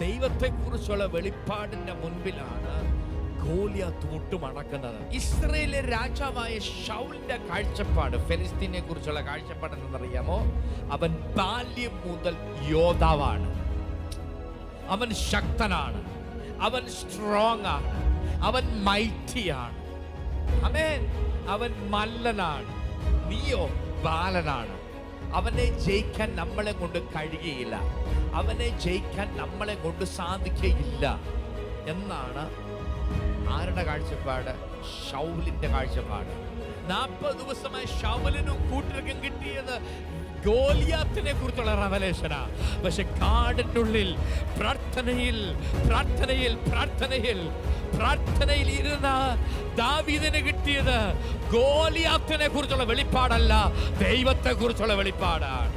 ദൈവത്തെക്കുറിച്ചുള്ള വെളിപ്പാടിന്റെ മുൻപിലാണ് ഗോലിയാത്ത് മുട്ടുമടക്കുന്നത്. ഇസ്രായേലിലെ രാജാവായ ശൗലിന്റെ കാഴ്ചപ്പാട്, ഫെലിസ്തീനെ കുറിച്ചുള്ള കാഴ്ചപ്പാട് എന്തെന്നറിയാമോ? അവൻ ബാല്യം മുതൽ യോദ്ധാവാണ്, അവൻ ശക്തനാണ്, അവൻ സ്ട്രോങ് ആണ്, അവൻ മൈറ്റിയാണ്. ആമേൻ. അവൻ മല്ലനാണ്, നീയോ ബാലനാണ്. അവനെ ജയിക്കാൻ നമ്മളെ കൊണ്ട് കഴിയുകയില്ല, അവനെ ജയിക്കാൻ നമ്മളെ കൊണ്ട് സാധിക്കുകയില്ല എന്നാണ് ആരുടെ കാഴ്ചപ്പാട്? ശൗലിന്റെ കാഴ്ചപ്പാട്. 40 ദിവസമായി ശൗലിനും കൂട്ടർക്കും കിട്ടിയത് ഗോലിയാത്തിനെ കുറിച്ചുള്ള റെവലേഷനാ. പക്ഷെ കാടിന്റെ ഉള്ളിൽ പ്രാർത്ഥനയിൽ ഇരുന്ന ദാവീദിന് കിട്ടിയത് ഗോലിയാത്തിനെ കുറിച്ചുള്ള വെളിപ്പാടല്ല, ദൈവത്തെ കുറിച്ചുള്ള വെളിപ്പാടാണ്.